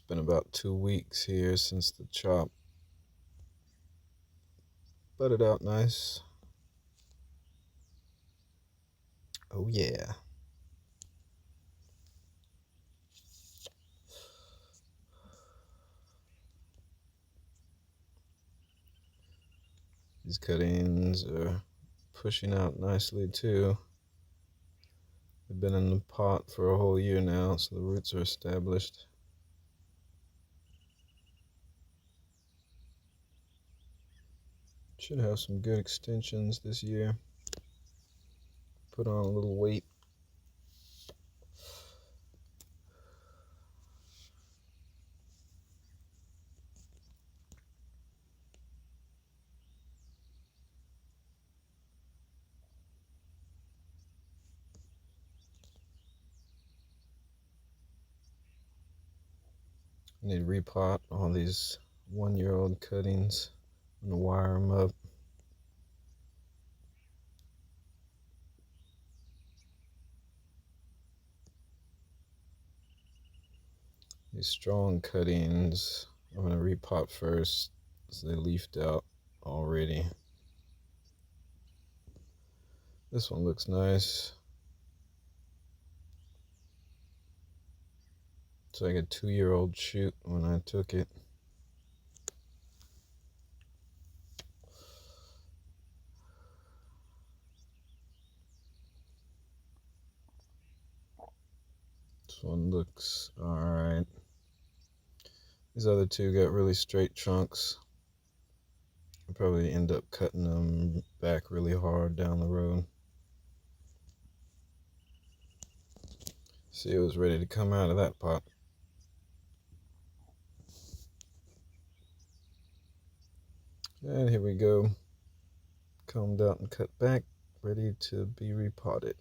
been about 2 weeks here since the chop. Budded out nice. Oh yeah. These cuttings are pushing out nicely too. They've been in the pot for a whole year now, so the roots are established. Should have some good extensions this year. Put on a little weight. I need to repot all these 1-year-old cuttings. I'm gonna wire them up. These strong cuttings, I'm gonna repot first, so they leafed out already. This one looks nice. It's like a 2-year-old shoot when I took it. This one looks alright. These other two got really straight trunks. I'll probably end up cutting them back really hard down the road. See, it was ready to come out of that pot. And here we go. Combed out and cut back, ready to be repotted.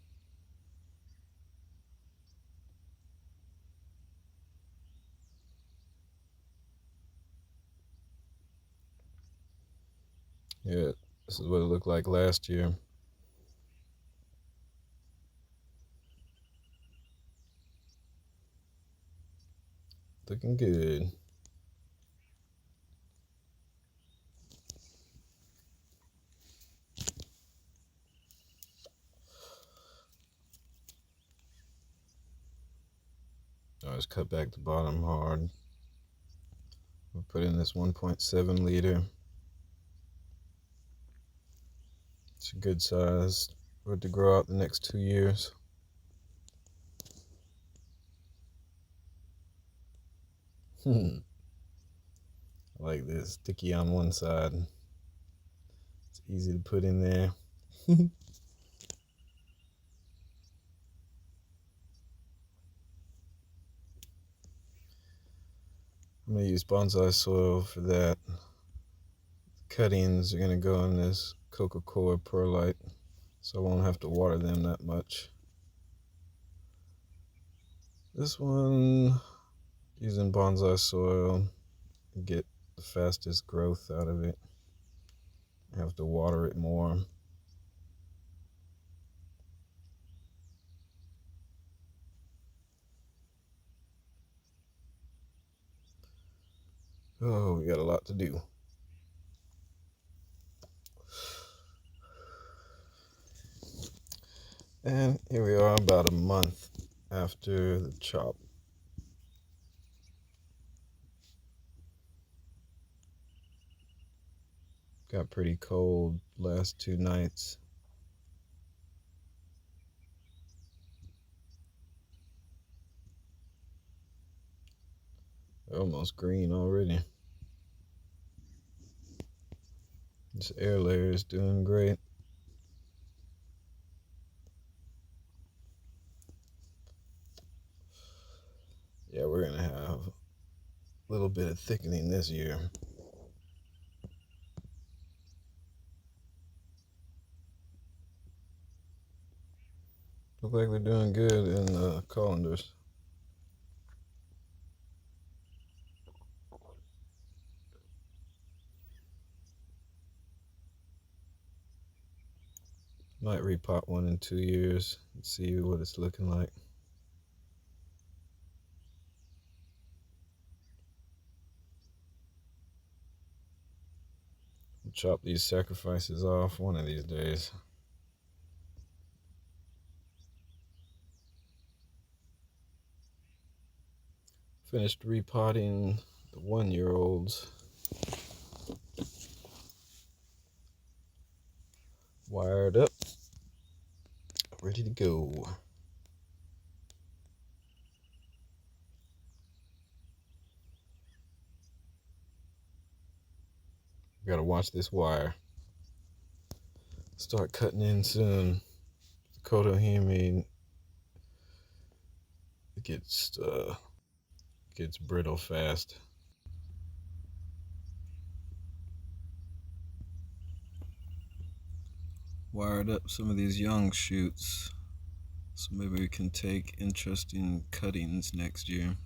Yeah, this is what it looked like last year. Looking good. I just cut back the bottom hard. We'll put in this 1.7 liter. It's a good size for it to grow out the next 2 years. I like this, sticky on one side. It's easy to put in there. I'm gonna use bonsai soil for that. Cuttings are gonna go in this Coca-Cola perlite, so I won't have to water them that much. This one, using bonsai soil, get the fastest growth out of it. I have to water it more. Oh, we got a lot to do. And here we are about a month after the chop. Got pretty cold last 2 nights. They're almost green already. This air layer is doing great. Yeah, we're gonna have a little bit of thickening this year. Look like they're doing good in the colanders. Might repot one in 2 years and see what it's looking like. chop these sacrifices off one of these days. Finished repotting the 1-year-olds. Wired up, ready to go. Gotta watch this wire. Start cutting in soon. The Kotohime gets brittle fast. Wired up some of these young shoots, so maybe we can take interesting cuttings next year.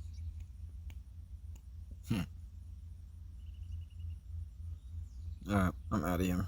Alright, I'm out of here.